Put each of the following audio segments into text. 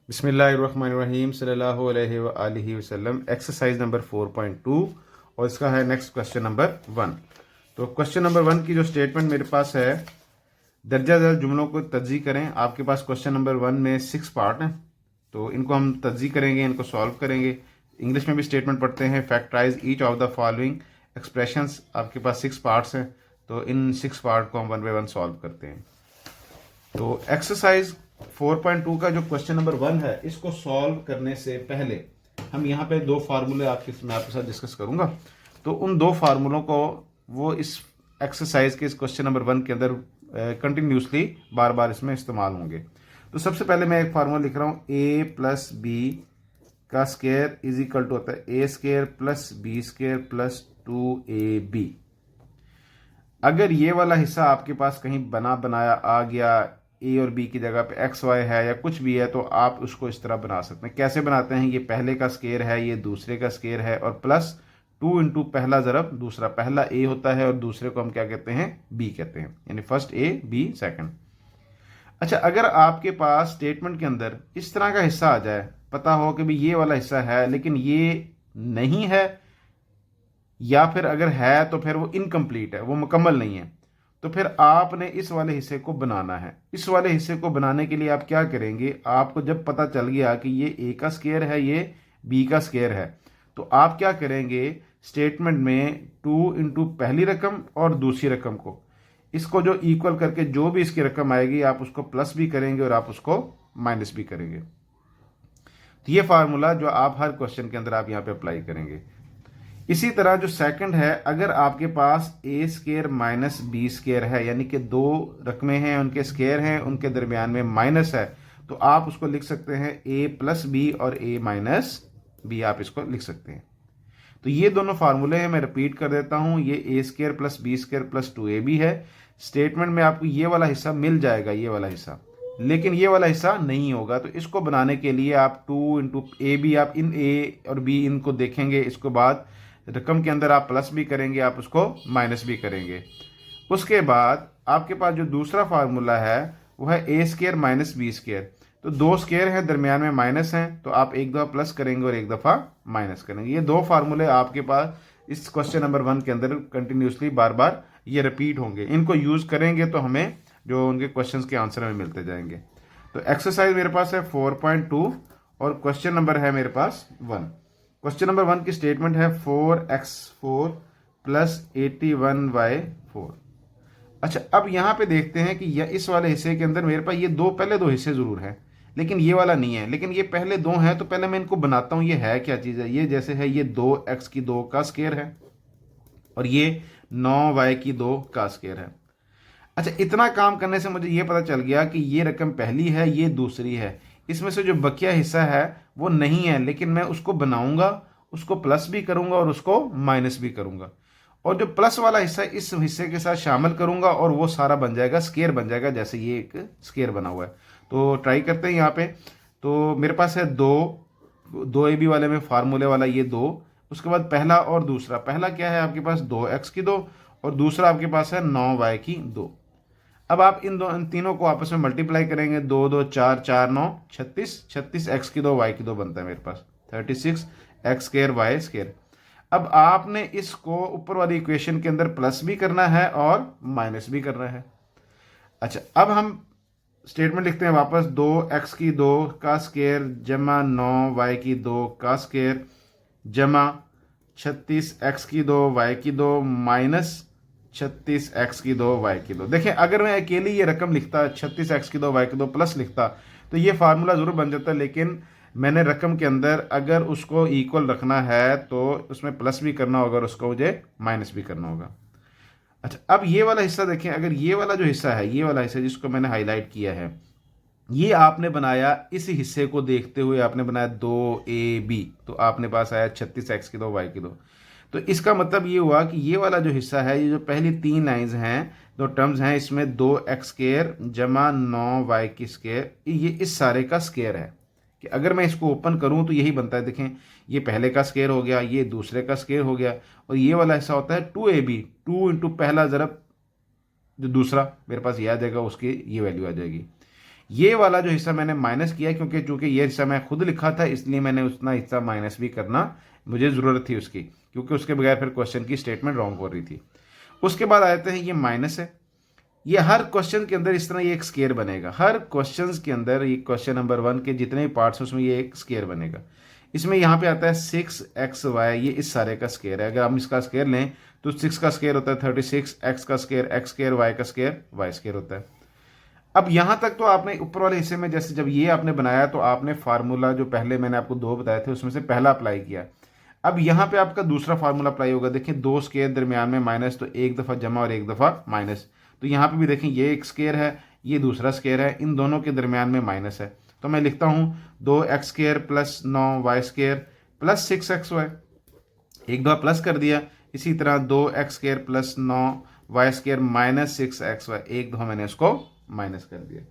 बिस्मिल्लाहिर्रहमानिर्रहीम सल्लल्लाहु अलैहि वसल्लम। एक्सरसाइज नंबर 4.2 और इसका है नेक्स्ट क्वेश्चन नंबर 1। तो क्वेश्चन नंबर 1 की जो स्टेटमेंट मेरे पास है, दर्जा दर जुमलों को तज्ज़ी करें। आपके पास क्वेश्चन नंबर 1 में 6 पार्ट हैं, तो इनको हम तज्ज़ी करेंगे, इनको सॉल्व करेंगे। इंग्लिश में भी स्टेटमेंट पढ़ते हैं, factorise each of the following expressions. आपके पास 6 पार्ट्स हैं, तो इन 6 पार्ट को हम 1 बाय 1 सॉल्व करते हैं। तो एक्सरसाइज 4.2 का जो क्वेश्चन नंबर 1 है, इसको सॉल्व करने से पहले हम यहाँ पे 2 फार्मूले मैं आपके साथ डिस्कस करूंगा। तो उन 2 फार्मूलों को वो इस एक्सरसाइज के इस क्वेश्चन नंबर 1 के अंदर कंटिन्यूसली बार बार इसमें इस्तेमाल होंगे। तो सबसे पहले मैं एक फार्मूला लिख रहा हूँ, a प्लस बी का स्क्वायर इज इक्वल टू होता है a square plus b square plus 2ab। अगर ये वाला हिस्सा आपके पास कहीं बना बनाया आ गया, ए और बी की जगह पे एक्स वाई है या कुछ भी है, तो आप उसको इस तरह बना सकते हैं। कैसे बनाते हैं? ये पहले का स्केयर है, ये दूसरे का स्केयर है, और प्लस 2 इंटू पहला ज़रब दूसरा। पहला ए होता है और दूसरे को हम क्या कहते हैं? बी कहते हैं, यानी फर्स्ट ए बी सेकंड। अच्छा, अगर आपके पास स्टेटमेंट के अंदर इस तरह का हिस्सा आ जाए, पता हो कि भाई ये वाला हिस्सा है लेकिन ये नहीं है, या फिर अगर है तो फिर वो इनकम्प्लीट है, वो मुकम्मल नहीं है, तो फिर आपने इस वाले हिस्से को बनाना है। इस वाले हिस्से को बनाने के लिए आप क्या करेंगे? आपको जब पता चल गया कि ये ए का स्क्वायर है, ये बी का स्क्वायर है, तो आप क्या करेंगे? स्टेटमेंट में 2 इंटू पहली रकम और दूसरी रकम को, इसको जो इक्वल करके जो भी इसकी रकम आएगी, आप उसको प्लस भी करेंगे और आप उसको माइनस भी करेंगे। तो ये फार्मूला जो आप हर क्वेश्चन के अंदर आप यहाँ पे अप्लाई करेंगे। इसी तरह जो सेकंड है, अगर आपके पास ए स्केयर माइनस बी स्केयर है, यानी कि 2 रकमें हैं, उनके स्केयर हैं, उनके दरमियान में माइनस है, तो आप उसको लिख सकते हैं ए प्लस बी और ए माइनस बी, आप इसको लिख सकते हैं। तो ये दोनों फार्मूले हैं, मैं रिपीट कर देता हूं। ये a square plus b square plus 2ab है। स्टेटमेंट में आपको ये वाला हिस्सा मिल जाएगा, ये वाला हिस्सा, लेकिन ये वाला हिस्सा नहीं होगा। तो इसको बनाने के लिए आप 2 इंटू ए बी, आप इन ए और बी इनको देखेंगे, इसके बाद रकम के अंदर आप प्लस भी करेंगे, आप उसको माइनस भी करेंगे। उसके बाद आपके पास जो दूसरा फार्मूला है वो है ए स्केयर माइनस बी स्केयर। तो 2 स्केयर हैं, दरमियान में माइनस हैं, तो आप एक दफ़ा प्लस करेंगे और एक दफ़ा माइनस करेंगे। ये 2 फार्मूले आपके पास इस क्वेश्चन नंबर 1 के अंदर कंटिन्यूसली बार बार ये रिपीट होंगे। इनको यूज़ करेंगे तो हमें जो उनके क्वेश्चन के आंसर हमें मिलते जाएंगे। तो एक्सरसाइज मेरे पास है 4.2 और क्वेश्चन नंबर है मेरे पास 1। क्वेश्चन नंबर 1 की स्टेटमेंट है 4x4 प्लस 81y4। अच्छा, अब यहां पे देखते हैं कि इस वाले हिस्से के अंदर मेरे पास ये पहले दो हिस्से जरूर हैं, लेकिन ये वाला नहीं है। लेकिन ये पहले 2 हैं, तो पहले मैं इनको बनाता हूं। ये है क्या चीज़ है? ये जैसे है, ये 2x की 2 का स्केयर है और ये 9y की 2 का स्केयर है। अच्छा, इतना काम करने से मुझे ये पता चल गया कि ये रकम पहली है, ये दूसरी है। इसमें से जो बकिया हिस्सा है वो नहीं है, लेकिन मैं उसको बनाऊंगा, उसको प्लस भी करूंगा और उसको माइनस भी करूंगा, और जो प्लस वाला हिस्सा इस हिस्से के साथ शामिल करूंगा और वो सारा बन जाएगा, स्केयर बन जाएगा, जैसे ये एक स्केयर बना हुआ है। तो ट्राई करते हैं यहाँ पे। तो मेरे पास है 2 ए बी वाले में फार्मूले वाला ये 2, उसके बाद पहला और दूसरा। पहला क्या है आपके पास? 2x की 2, और दूसरा आपके पास है 9y की 2। अब आप इन तीनों को आपस में मल्टीप्लाई करेंगे। 2 2 4 4 9 36, 36 एक्स की 2 वाई की 2 बनता है मेरे पास 36 एक्स स्केयर वाई स्केयर। अब आपने इसको ऊपर वाली इक्वेशन के अंदर प्लस भी करना है और माइनस भी करना है। अच्छा, अब हम स्टेटमेंट लिखते हैं वापस। 2x की 2 का स्केयर जमा 9y की 2 का स्केयर जमा 36x की 2 y की 2 माइनस 36x की 2 y की 2। देखें, अगर मैं अकेली ये रकम लिखता, 36x की 2 y की 2 प्लस लिखता, तो ये फार्मूला ज़रूर बन जाता, लेकिन मैंने रकम के अंदर अगर उसको इक्वल रखना है तो उसमें प्लस भी करना होगा और उसको मुझे माइनस भी करना होगा। अच्छा, अब ये वाला हिस्सा देखें। अगर ये वाला जो हिस्सा है, ये वाला हिस्सा जिसको मैंने हाईलाइट किया है, ये आपने बनाया, इस हिस्से को देखते हुए आपने बनाया 2ab, तो आपने पास आया 36x की 2 y की 2। तो इसका मतलब ये हुआ कि ये वाला जो हिस्सा है, ये जो पहली 3 लाइंस हैं, 2 टर्म्स हैं, इसमें 2x स्केयर जमा 9y की स्केयर, ये इस सारे का स्केयर है। कि अगर मैं इसको ओपन करूं तो यही बनता है। देखें, ये पहले का स्केयर हो गया, ये दूसरे का स्केयर हो गया, और ये वाला हिस्सा होता है 2ab। 2 इंटू पहला ज़रब जो दूसरा, मेरे पास ये आ जाएगा, उसकी ये वैल्यू आ जाएगी। ये वाला जो हिस्सा मैंने माइनस किया क्योंकि चूंकि ये हिस्सा मैं खुद लिखा था, इसलिए मैंने उतना हिस्सा माइनस भी करना मुझे ज़रूरत थी उसकी, क्योंकि उसके बगैर फिर क्वेश्चन की स्टेटमेंट रॉन्ग हो रही थी। उसके बाद आते हैं ये माइनस है। ये हर क्वेश्चन के अंदर इस तरह ये एक स्केयर बनेगा, हर क्वेश्चन के अंदर ये क्वेश्चन नंबर 1 के जितने भी पार्ट्स हैं उसमें ये एक स्केयर बनेगा। इसमें यहाँ पे आता है 6xy, ये इस सारे का स्केयर है। अगर हम इसका स्केयर लें तो 6 का स्केयर होता है 36, x का स्केयर x स्केयर, y का स्केयर y स्केयर होता है। अब यहाँ तक तो आपने ऊपर वाले हिस्से में जैसे जब ये आपने बनाया तो आपने फार्मूला जो पहले मैंने आपको 2 बताए थे उसमें से पहला अप्लाई किया। अब यहाँ पे आपका दूसरा फार्मूला अप्लाई होगा। देखिए 2 स्केयर दरमियान में माइनस, तो एक दफ़ा जमा और एक दफ़ा माइनस। तो यहाँ पे भी देखें ये एक स्केयर है, ये दूसरा स्केयर है, इन दोनों के दरमियान में माइनस है। तो मैं लिखता हूँ 2x square plus 9y square plus 6xy, एक दफ़ा प्लस कर दिया। इसी तरह 2x square plus 9y square minus 6xy, एक दफ़ा मैंने इसको माइनस कर दिया।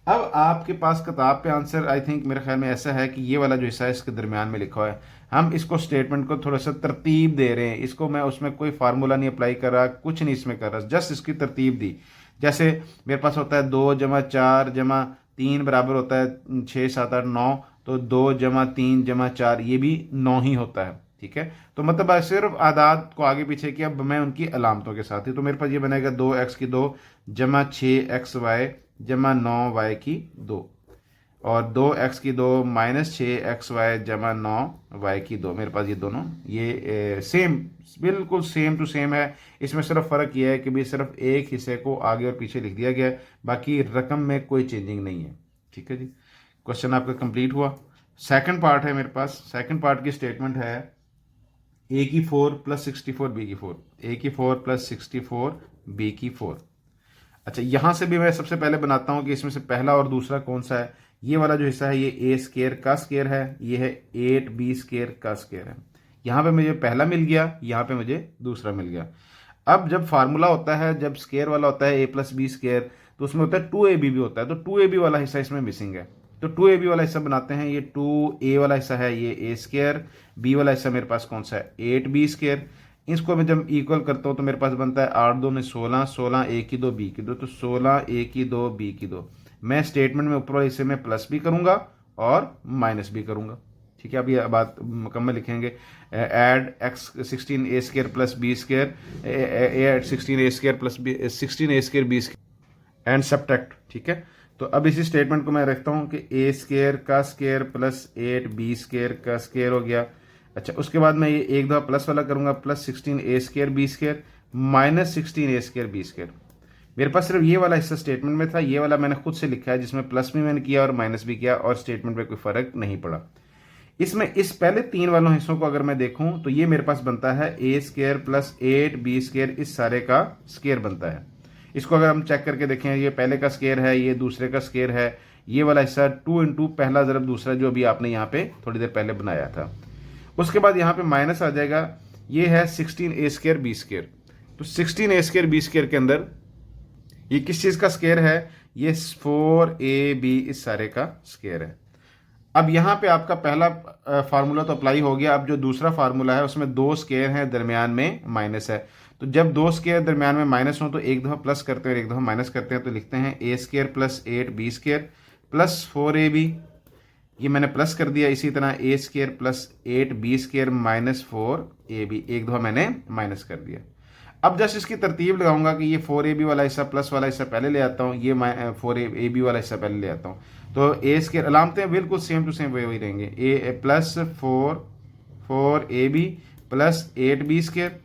अब आपके पास किताब पे आंसर आई थिंक मेरे ख्याल में ऐसा है कि ये वाला जो हिस्सा है इसके दरमियान में लिखा हुआ है। हम इसको स्टेटमेंट को थोड़ा सा तरतीब दे रहे हैं, इसको मैं उसमें कोई फार्मूला नहीं अप्लाई कर रहा, कुछ नहीं इसमें कर रहा, जस्ट इसकी तरतीब दी। जैसे मेरे पास होता है 2 जमा 4 जमा 3 बराबर होता है 6 7 8 9, तो 2 जमा 3 जमा 4 ये भी 9 ही होता है। ठीक है, तो मतलब सिर्फ आदाद को आगे पीछे किया मैं उनकी अलामतों के साथ ही। तो मेरे पास ये बनेगा 2x की 2 जमा 6xy जमा 9y की 2, और 2x की 2 माइनस 6xy जमा 9y की 2। मेरे पास ये दोनों ये सेम, बिल्कुल सेम टू सेम है। इसमें सिर्फ फ़र्क ये है कि भी सिर्फ एक हिस्से को आगे और पीछे लिख दिया गया है, बाकी रकम में कोई चेंजिंग नहीं है। ठीक है जी, क्वेश्चन आपका कंप्लीट हुआ। सेकंड पार्ट है मेरे पास। सेकंड पार्ट की स्टेटमेंट है a की 4 प्लस 64 b की 4, a की 4 प्लस 64 b की 4। अच्छा, यहाँ से भी मैं सबसे पहले बनाता हूँ कि इसमें से पहला और दूसरा कौन सा है। ये वाला जो हिस्सा है ये a स्केयर का स्केयर है, ये है 8b स्केयर का स्केयर है। यहाँ पे मुझे पहला मिल गया, यहाँ पे मुझे दूसरा मिल गया। अब जब फार्मूला होता है, जब स्केयर वाला होता है a प्लस बी स्केयर, तो उसमें होता है 2ab भी होता है, तो 2ab वाला हिस्सा इसमें मिसिंग है। तो 2ab वाला हिस्सा बनाते हैं। ये 2a वाला हिस्सा है ये a स्केयर, b वाला हिस्सा मेरे पास कौन सा है 8b स्केयर। इसको मैं जब इक्वल करता हूँ तो मेरे पास बनता है 8 2 में 16, 16 a की 2 b की 2, तो 16 a की 2 b की 2। मैं स्टेटमेंट में ऊपर वाले हिस्से में प्लस भी करूंगा और माइनस भी करूंगा। ठीक है, अब ये बात मुकम्मल लिखेंगे। Add x 16a square plus b square, add 16a square plus 16a square b square and subtract. ठीक है, तो अब इसी स्टेटमेंट को मैं रखता हूँ कि a स्केयर का स्केयर प्लस 8b स्केयर का स्केयर हो गया। अच्छा, उसके बाद मैं ये एक दफ़ा प्लस वाला करूंगा, plus 16a square b square minus 16a square b square. मेरे पास सिर्फ ये वाला हिस्सा स्टेटमेंट में था, ये वाला मैंने खुद से लिखा है जिसमें प्लस भी मैंने किया और माइनस भी किया, और स्टेटमेंट में कोई फ़र्क नहीं पड़ा। इसमें इस पहले 3 वालों हिस्सों को अगर मैं देखूं तो ये मेरे पास बनता है a square plus 8b square, इस सारे का स्केयर बनता है। इसको अगर हम चेक करके देखें, ये पहले का स्केयर है, ये दूसरे का स्केयर है, ये वाला हिस्सा 2 इंटू पहला ज़रब दूसरा जो अभी आपने यहाँ पे थोड़ी देर पहले बनाया था। उसके बाद यहाँ पे माइनस आ जाएगा, ये है 16a स्केयर बी स्केयर। तो 16a स्केयर बी स्केयर के अंदर ये किस चीज़ का स्केयर है, ये 4ab इस सारे का स्केयर है। अब यहाँ पे आपका पहला फार्मूला तो अप्लाई हो गया। अब जो दूसरा फार्मूला है उसमें 2 स्केयर हैं, दरमियान में माइनस है। तो जब 2 स्केयर दरमियान में माइनस हो तो एक दफ़ा प्लस करते हैं और एक दफ़ा माइनस करते हैं। तो लिखते हैं a square plus 8b square plus 4ab, ये मैंने प्लस कर दिया। इसी तरह a square plus 8b square minus 4ab, एक दफ़ा मैंने माइनस कर दिया। अब जस्ट इसकी तरतीब लगाऊंगा कि ये 4ab वाला हिस्सा प्लस वाला हिस्सा पहले ले आता हूँ, ये 4ab वाला हिस्सा पहले ले आता हूँ। तो a स्केयर अलामतें बिल्कुल सेम टू सेम वही रहेंगे, a plus 4ab plus 8b square,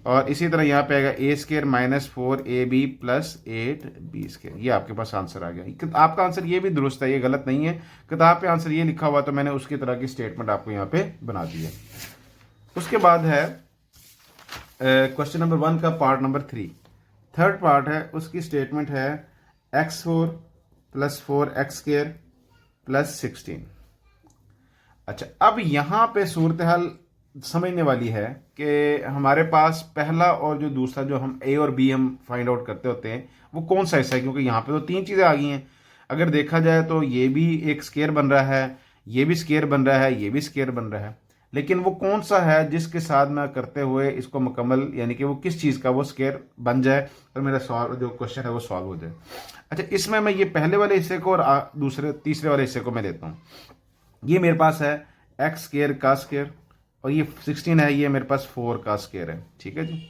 और इसी तरह यहाँ पे आएगा a square minus 4ab plus 8b square. ये आपके पास आंसर आ गया। आपका आंसर ये भी दुरुस्त है, ये गलत नहीं है। किताब पे आंसर ये लिखा हुआ तो मैंने उसकी तरह की स्टेटमेंट आपको यहाँ पे बना दी है। उसके बाद है क्वेश्चन नंबर 1 का पार्ट नंबर 3, थर्ड पार्ट है। उसकी स्टेटमेंट है x4 plus 4x square plus 16। अच्छा, अब यहाँ पे सूरत हाल समझने वाली है कि हमारे पास पहला और जो दूसरा जो हम a और b हम फाइंड आउट करते होते हैं वो कौन सा हिस्सा है, क्योंकि यहाँ पे तो 3 चीज़ें आ गई हैं। अगर देखा जाए तो ये भी एक स्केयर बन रहा है, ये भी स्केयर बन रहा है, ये भी स्केयर बन रहा है, लेकिन वो कौन सा है जिसके साथ मैं करते हुए इसको मुकम्मल, यानी कि वो किस चीज़ का वो स्केयर बन जाए और मेरा सॉल्व जो क्वेश्चन है वो सॉल्व हो जाए। अच्छा, इसमें मैं ये पहले वाले हिस्से को और दूसरे तीसरे वाले हिस्से को मैं लेता हूँ। ये मेरे पास है एक्स स्केयर का स्केयर, और ये 16 है, ये मेरे पास 4 का स्केयर है। ठीक है जी।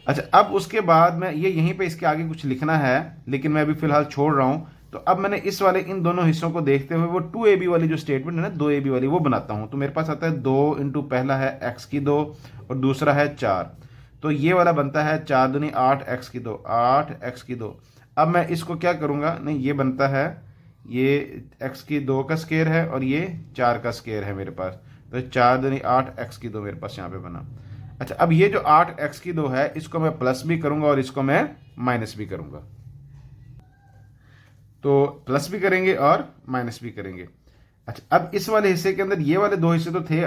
अच्छा, अब उसके बाद मैं ये यहीं पे इसके आगे कुछ लिखना है, लेकिन मैं अभी फिलहाल छोड़ रहा हूं। तो अब मैंने इस वाले इन दोनों हिस्सों को देखते हुए वो 2ab वाली जो स्टेटमेंट है ना, 2ab वाली, वो बनाता हूं। तो मेरे पास आता है 2 इंटू पहला है x की 2 और दूसरा है 4। तो ये वाला बनता है 4 दूनी 8 x की 2, 8 x की 2। अब मैं इसको क्या करूंगा, नहीं ये बनता है, ये x की 2 का स्केयर है और ये 4 का स्केयर है मेरे पास। तो 4 दूनी 8 x की 2 मेरे पास यहाँ पे बना। अच्छा, अब ये जो 8 x की 2 है, इसको मैं प्लस भी करूंगा और इसको मैं माइनस भी करूंगा। तो प्लस भी करेंगे और माइनस भी करेंगे। अच्छा, अब इस वाले हिस्से के अंदर ये वाले दो हिस्से तो थे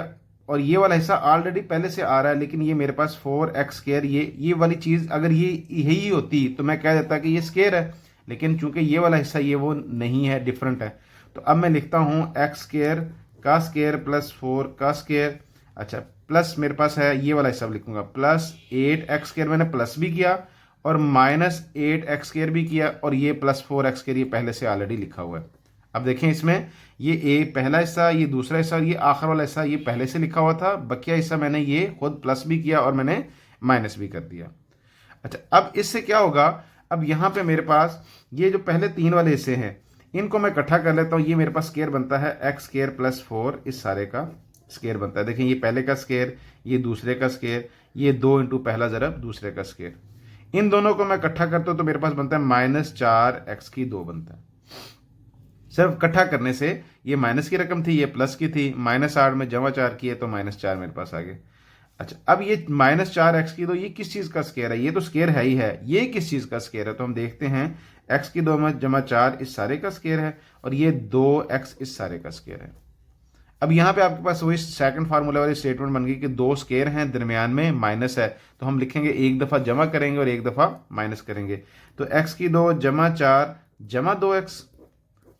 और ये वाला हिस्सा ऑलरेडी पहले से आ रहा है, लेकिन ये मेरे पास 4x स्केयर, ये वाली चीज अगर ये यही होती तो मैं कह देता कि ये स्केयर है, लेकिन चूंकि ये वाला हिस्सा ये वो नहीं है, डिफरेंट है। तो अब मैं लिखता हूं x स्केयर का स्केयर प्लस 4 का स्केयर। अच्छा, प्लस मेरे पास है ये वाला हिस्सा लिखूंगा, प्लस 8x स्केयर मैंने प्लस भी किया और माइनस 8x स्केयर भी किया, और ये प्लस 4x स्केयर ये पहले से ऑलरेडी लिखा हुआ है। अब देखें इसमें ये ए पहला हिस्सा, ये दूसरा हिस्सा और ये आखिर वाला हिस्सा ये पहले से लिखा हुआ था, बकिया हिस्सा मैंने ये खुद प्लस भी किया और मैंने माइनस भी कर दिया। अच्छा, अब इससे क्या होगा, अब यहाँ पे मेरे पास ये जो पहले 3 वाले हिस्से हैं इनको मैं इकट्ठा कर लेता हूँ। ये मेरे पास स्केयर बनता है एक्स स्केयर प्लस 4, इस सारे का स्केयर बनता है। देखिए ये पहले का स्केयर, ये दूसरे का स्केयर, ये 2 इंटू पहला ज़रब दूसरे का स्केयर। इन दोनों को मैं इकट्ठा करता हूँ तो मेरे पास बनता है -4x की 2 बनता है। सिर्फ इकट्ठा करने से ये माइनस की रकम थी, ये प्लस की थी, -8 में जमा 4 किए तो -4 मेरे पास आ गए। अच्छा, अब ये -4x की 2 ये किस चीज़ का स्केयर है, ये तो स्केयर है ही है, ये किस चीज़ का स्केयर है, तो हम देखते हैं x की 2 में जमा 4 इस सारे का स्केयर है और ये 2x इस सारे का स्केयर है। अब यहाँ पे आपके पास वही सेकंड फार्मूला वाली स्टेटमेंट बन गई कि 2 स्केयर हैं, दरमियान में माइनस है, तो हम लिखेंगे एक दफ़ा जमा करेंगे और एक दफ़ा माइनस करेंगे। तो x की 2 जमा 4 जमा 2x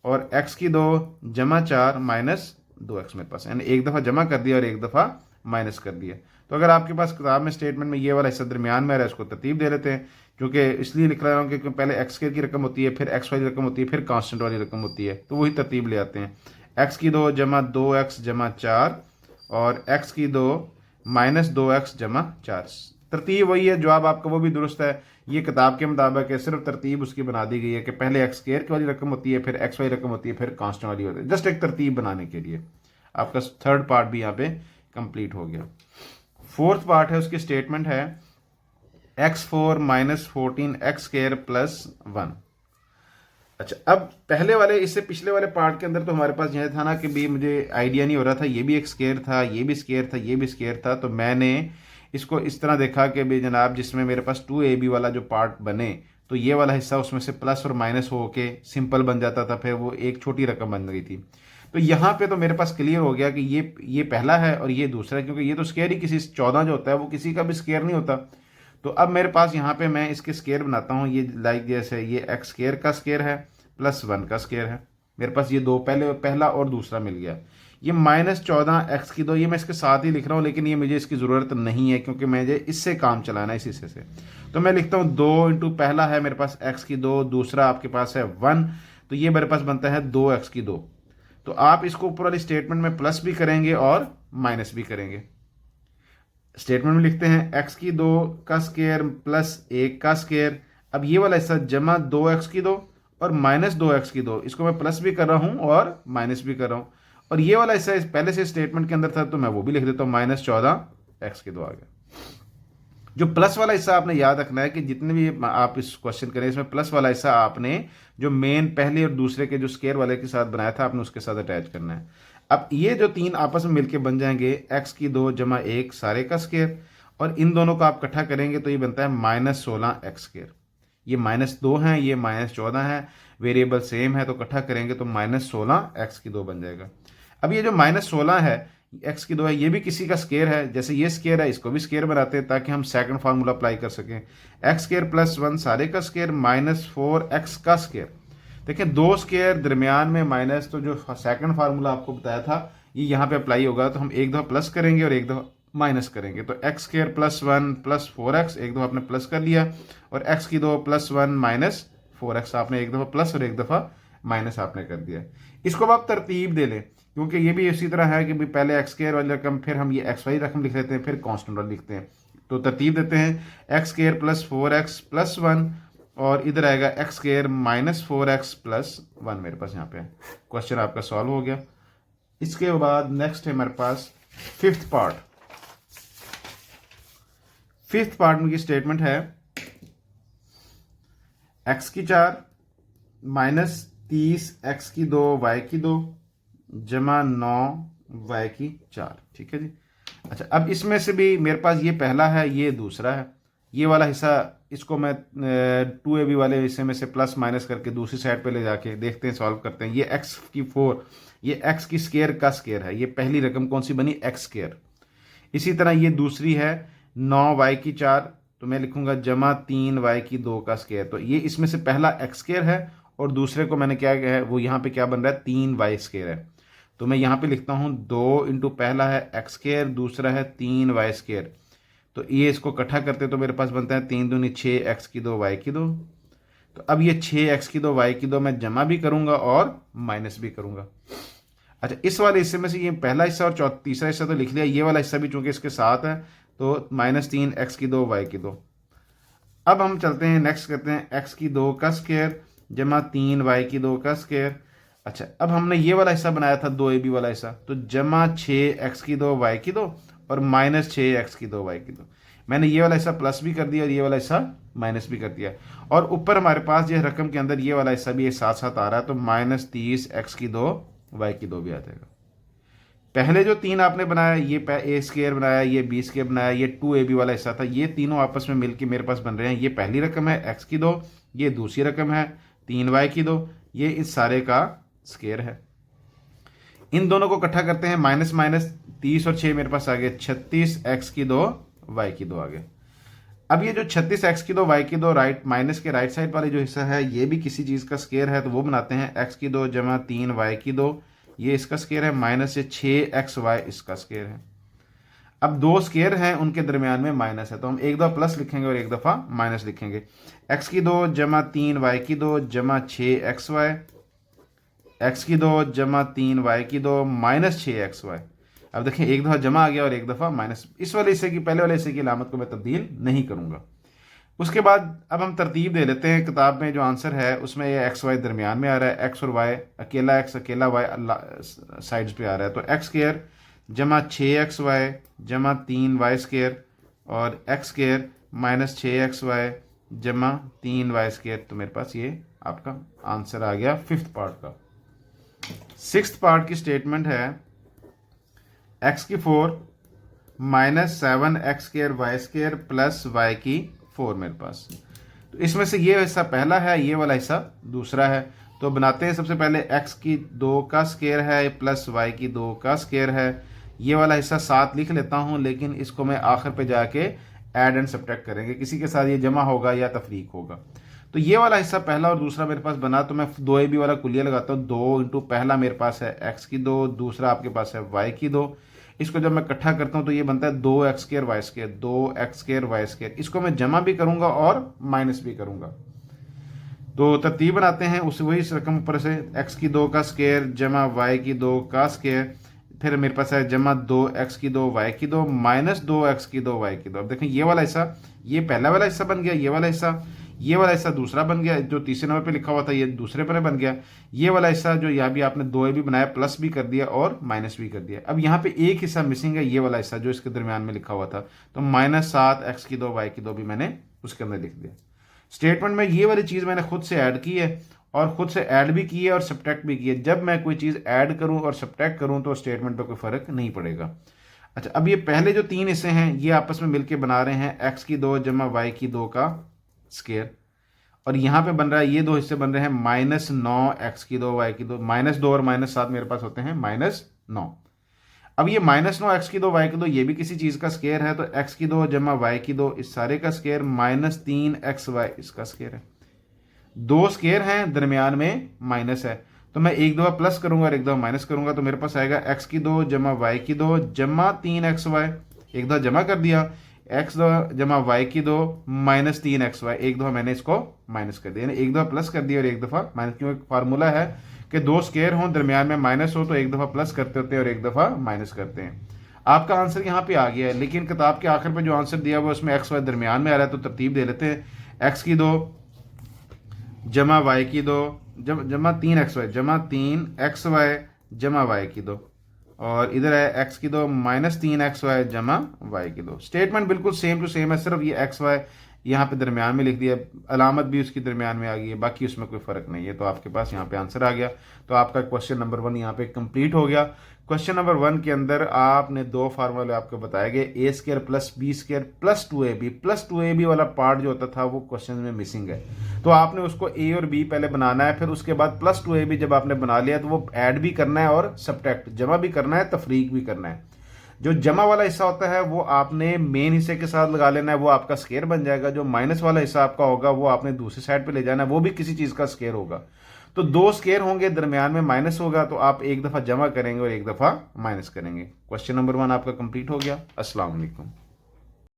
और x की 2 जमा 4 माइनस 2x मेरे पास, यानी एक दफ़ा जमा कर दिया और एक दफ़ा माइनस कर दिया। तो अगर आपके पास किताब में स्टेटमेंट में ये वाला हिस्सा दरमियान में रहा है, इसको तरतीब दे लेते हैं, क्योंकि इसलिए लिख रहा हूँ कि पहले एक्स स्केयर की रकम होती है, फिर एक्स वाली रकम होती है, फिर कांस्टेंट वाली रकम होती है, तो वही तरतीब ले आते हैं। एक्स की 2 जमा 2x जमा 4 और एक्स की 2 माइनस 2x जमा 4। तरतीब वही है, जवाब आपका वो भी दुरुस्त है। ये किताब के मुताबिक है, सिर्फ तरतीब उसकी बना दी गई है कि पहले एक्स स्केयर वाली रकम होती है, फिर एक्स वाली रकम होती है, फिर कांस्टेंट वाली होती है, जस्ट एक तरतीब बनाने के लिए। आपका थर्ड पार्ट भी यहाँ पे कंप्लीट हो गया। फोर्थ पार्ट है, उसकी स्टेटमेंट है x4 minus 14 x square plus 1। अच्छा, अब पहले वाले इससे पिछले वाले पार्ट के अंदर तो हमारे पास यह था ना कि भी मुझे आइडिया नहीं हो रहा था, ये भी एक स्केयर था, ये भी स्केयर था, ये भी स्केयर था, तो मैंने इसको इस तरह देखा कि भी जनाब जिसमें मेरे पास 2ab वाला जो पार्ट बने तो ये वाला हिस्सा उसमें से प्लस और माइनस हो के सिंपल बन जाता था, फिर वो एक छोटी रकम बन गई थी। तो यहाँ पे तो मेरे पास क्लियर हो गया कि ये पहला है और ये दूसरा है, क्योंकि ये तो स्केयर ही किसी 14 जो होता है वो किसी का भी स्केयर नहीं होता। तो अब मेरे पास यहाँ पे मैं इसके स्केयर बनाता हूँ, ये लाइक जैसे ये एक्स स्केयर का स्केयर है प्लस 1 का स्केयर है, मेरे पास ये दो पहला और दूसरा मिल गया। ये -14 एक्स की 2 ये मैं इसके साथ ही लिख रहा हूँ, लेकिन ये मुझे इसकी ज़रूरत नहीं है क्योंकि मुझे इससे काम चलाना है, इस हिस्से से। तो मैं लिखता हूँ 2 इंटू पहला है मेरे पास एक्स की 2, दूसरा आपके पास है 1, तो ये मेरे पास बनता है 2x की 2। तो आप इसको ऊपर वाली स्टेटमेंट में प्लस भी करेंगे और माइनस भी करेंगे। स्टेटमेंट में लिखते हैं x की 2 का स्केयर प्लस 1 का स्केयर। अब ये वाला हिस्सा जमा 2x की 2 और माइनस 2x की 2, इसको मैं प्लस भी कर रहा हूं और माइनस भी कर रहा हूं। और ये वाला हिस्सा पहले से स्टेटमेंट के अंदर था तो मैं वो भी लिख देता हूं, -14x की 2 आ गया। जो प्लस वाला हिस्सा आपने याद रखना है कि जितने भी आप इस क्वेश्चन करें इसमें प्लस वाला हिस्सा आपने जो मेन पहले और दूसरे के जो स्केयर वाले के साथ बनाया था आपने उसके साथ अटैच करना है। अब ये जो तीन आपस में मिलके बन जाएंगे x की 2 जमा 1 सारे का स्केयर, और इन दोनों को आप इकट्ठा करेंगे तो ये बनता है -16x स्केयर। ये -2 है, ये -14 है, वेरिएबल सेम है तो इकट्ठा करेंगे तो -16x की 2 बन जाएगा। अब ये जो -16 है x की 2 है, ये भी किसी का स्केयर है, जैसे ये स्केयर है इसको भी स्केयर बनाते हैं ताकि हम सेकंड फार्मूला अप्लाई कर सकें। एक्स स्केयर प्लस 1 सारे का स्केयर -4x का स्केयर। देखें दो स्केयर दरमियान में माइनस, तो जो सेकंड फार्मूला आपको बताया था ये यहाँ पे अप्लाई होगा, तो हम एक दफ़ा प्लस करेंगे और एक दफ़ा माइनस करेंगे। तो x square plus 1 plus 4x, एक दफ़ा आपने प्लस कर लिया, और x की 2 प्लस 1 माइनस 4x आपने एक दफ़ा प्लस और एक दफ़ा माइनस आपने कर दिया। इसको अब आप तरतीब दे लें, क्योंकि ये भी इसी तरह है कि भाई पहले एक्स स्क्वायर वाली रकम, फिर हम ये एक्स वाई रकम लिख लेते हैं, फिर कांस्टेंट वाली लिखते हैं। तो तरतीब देते हैं x square plus 4x plus 1, और इधर आएगा x square minus 4x plus 1 मेरे पास यहाँ पे है। क्वेश्चन आपका सॉल्व हो गया। इसके बाद नेक्स्ट है मेरे पास फिफ्थ पार्ट। फिफ्थ पार्ट में की स्टेटमेंट है x की 4 माइनस 30 x की 2 y की 2 जमा 9 y की 4। ठीक है जी। अच्छा, अब इसमें से भी मेरे पास ये पहला है, ये दूसरा है। ये वाला हिस्सा इसको मैं 2ab वाले हिस्से में से प्लस माइनस करके दूसरी साइड पे ले जाके देखते हैं, सॉल्व करते हैं। ये x की 4, ये x की स्क्वायर का स्क्वायर है। ये पहली रकम कौन सी बनी, x स्क्वायर। इसी तरह ये दूसरी है 9y की 4, तो मैं लिखूंगा जमा 3y की 2 का स्क्वायर। तो ये इसमें से पहला x स्क्वायर है और दूसरे को मैंने क्या है, वो यहाँ पे क्या बन रहा है, 3y स्क्वायर है। तो मैं यहाँ पे लिखता हूँ 2 इंटू पहला है x स्क्वायर, दूसरा है 3y स्क्वायर। तो ये इसको इकट्ठा करते तो मेरे पास बनता है 3 दूनी 6x की 2 y की 2। तो अब ये 6x की 2 y की 2 मैं जमा भी करूंगा और माइनस भी करूंगा। अच्छा, इस वाले हिस्से में से ये पहला हिस्सा और तीसरा हिस्सा तो लिख लिया, ये वाला हिस्सा भी चूंकि इसके साथ है तो माइनस 3x की 2 y की 2। अब हम चलते हैं नेक्स्ट करते हैं x की 2 का स्क्वायर जमा 3y की 2 का स्क्वायर। अच्छा, अब हमने ये वाला हिस्सा बनाया था 2ab वाला हिस्सा, तो जमा 6x की 2 y की 2 और माइनस 6x की 2 y की 2। मैंने ये वाला हिस्सा प्लस भी कर दिया और ये वाला हिस्सा माइनस भी कर दिया। और ऊपर हमारे पास ये रकम के अंदर ये वाला हिस्सा भी साथ साथ आ रहा है, तो माइनस 30x की 2 y की 2 भी आ जाएगा। पहले जो 3 आपने बनाया, ये a स्क्वायर बनाया, ये b स्क्वायर बनाया, ये 2ab वाला हिस्सा था, ये तीनों आपस में मिलके मेरे पास बन रहे हैं। ये पहली रकम है x की 2, ये दूसरी रकम है 3y की 2, ये इस सारे का स्क्वायर है। इन दोनों को इकट्ठा करते हैं, माइनस माइनस 30 और 6 मेरे पास आ गए 36x की 2 y की 2 आ गए। अब ये जो 36x की 2 y की 2 राइट माइनस के राइट साइड वाले जो हिस्सा है, ये भी किसी चीज का स्क्वायर है, तो वो बनाते हैं x की 2 जमा 3y की 2, ये इसका स्क्वायर है, माइनस से 6xy इसका स्क्वायर है। अब दो स्क्वायर हैं, उनके दरमियान में माइनस है, तो हम एक दफा प्लस लिखेंगे और एक दफा माइनस लिखेंगे। x की 2 जमा 3y की 2 जमा 6xy, x की 2 जमा 3y की 2 माइनस 6xy। अब देखें, एक दफा जमा आ गया और एक दफा माइनस। इस वाले हिस्से की पहले वाले हिस्से की अलामत को मैं तब्दील नहीं करूंगा। उसके बाद अब हम तरतीब दे लेते हैं। किताब में जो आंसर है उसमें ये एक्स वाई दरमियान में आ रहा है, एक्स और वाई अकेला एक्स अकेला वाई साइड्स पे आ रहा है। तो एक्स स्क्वायर जमा 6xy जमा 3y स्क्वायर और एक्स स्क्वायर माइनस 6xy जमा 3y स्क्वायर। तो मेरे पास ये आपका आंसर आ गया फिफ्थ पार्ट का। सिक्स्थ पार्ट की स्टेटमेंट है x की 4 minus 7x square y square plus y की 4 मेरे पास। तो इसमें से ये हिस्सा पहला है, ये वाला हिस्सा दूसरा है। तो बनाते हैं, सबसे पहले x की 2 का स्क्वायर है प्लस y की 2 का स्क्वायर है। ये वाला हिस्सा साथ लिख लेता हूँ, लेकिन इसको मैं आखिर पे जाके ऐड एंड सब्ट्रैक्ट करेंगे, किसी के साथ ये जमा होगा या तफरीक होगा। तो ये वाला हिस्सा पहला और दूसरा मेरे पास बना, तो मैं 2ab वाला कुलिया लगाता हूँ। 2 इंटू पहला मेरे पास है x की 2, दूसरा आपके पास है y की 2। इसको जब मैं इकट्ठा करता हूं तो ये बनता है 2x square y square, 2x square y square. इसको मैं जमा भी करूंगा और माइनस भी करूंगा। तो तरतीब बनाते हैं उस वही रकम ऊपर से, x की 2 का स्क्वायर जमा y की 2 का स्क्वायर, फिर मेरे पास है जमा 2x की 2 y की 2 माइनस 2x की 2 y की 2। अब देखें, ये वाला हिस्सा ये पहला वाला हिस्सा बन गया, ये वाला हिस्सा दूसरा बन गया, जो तीसरे नंबर पे लिखा हुआ था ये दूसरे पर बन गया। ये वाला हिस्सा जो यहाँ भी आपने 2ab बनाया, प्लस भी कर दिया और माइनस भी कर दिया। अब यहाँ पे एक हिस्सा मिसिंग है, ये वाला हिस्सा जो इसके दरमियान में लिखा हुआ था, तो माइनस 7x की 2 y की 2 भी मैंने उसके अंदर लिख दिया। स्टेटमेंट में ये वाली चीज़ मैंने खुद से ऐड की है और खुद से ऐड भी की है और सब्ट्रैक्ट भी की है। जब मैं कोई चीज़ ऐड करूँ और सब्ट्रैक्ट करूँ तो स्टेटमेंट पर कोई फ़र्क नहीं पड़ेगा। अच्छा, अब ये पहले जो 3 हिस्से हैं ये आपस में मिलकर बना रहे हैं x की 2 जमा y की 2 का स्क्वायर, और यहाँ पे बन रहा है, ये दो हिस्से बन रहे हैं माइनस 9x की 2 y की 2, माइनस 2 और माइनस 7 मेरे पास होते हैं माइनस 9। अब ये माइनस 9x की 2 y की 2 ये भी किसी चीज़ का स्क्वायर है, तो x की 2 जमा y की 2 इस सारे का स्क्वायर माइनस 3xy इसका स्क्वायर है। दो स्क्वायर हैं, दरमियान में माइनस है, तो मैं एक दफ़ा प्लस करूंगा और एक दफ़ा माइनस करूंगा, तो मेरे पास आएगा x की 2 जमा y की 2 जमा 3xy। एक दफ़ा जमा कर दिया, एक्स दो जमा वाई की दो माइनस 3xy, एक दफ़ा मैंने इसको माइनस कर दिया, एक दफ़ा प्लस कर दिया और एक दफ़ा माइनस, क्यों एक फार्मूला है कि दो स्केयर हों दरमियान में माइनस हो तो एक दफ़ा प्लस करते होते हैं और एक दफ़ा माइनस करते हैं। आपका आंसर यहाँ पे आ गया है, लेकिन किताब के आखिर पे जो आंसर दिया हुआ है उसमें एक्स वाई दरमियान में आ रहा है, तो तरतीब दे लेते हैं। एक्स की दो जमा वाई की दो जमा 3xy जमा 3xy जमा वाई की दो, और इधर है एक्स की दो माइनस 3xy जमा वाई की दो। स्टेटमेंट बिल्कुल सेम टू सेम है, सिर्फ ये एक्स वाई यहाँ पे दरमियान में लिख दिया, अलामत भी उसकी दरमियान में आ गई है, बाकी उसमें कोई फर्क नहीं है। तो आपके पास यहाँ पे आंसर आ गया। तो आपका क्वेश्चन नंबर 1 यहाँ पे कंप्लीट हो गया। क्वेश्चन नंबर 1 के अंदर आपने दो फार्मूले आपको बताए गए, a square plus b square plus 2ab। Plus 2ab वाला पार्ट जो होता था वो क्वेश्चन में मिसिंग है, तो आपने उसको ए और बी पहले बनाना है, फिर उसके बाद प्लस 2ab जब आपने बना लिया तो वो ऐड भी करना है और सब्ट्रैक्ट जमा भी करना है, तफरीक भी करना है। जो जमा वाला हिस्सा होता है वो आपने मेन हिस्से के साथ लगा लेना है, वो आपका स्केयर बन जाएगा। जो माइनस वाला हिस्सा आपका होगा वो आपने दूसरी साइड पे ले जाना है, वो भी किसी चीज का स्केयर होगा। तो दो स्केयर होंगे, दरमियान में माइनस होगा, तो आप एक दफा जमा करेंगे और एक दफा माइनस करेंगे। क्वेश्चन नंबर 1 आपका कंप्लीट हो गया। अस्सलाम वालेकुम।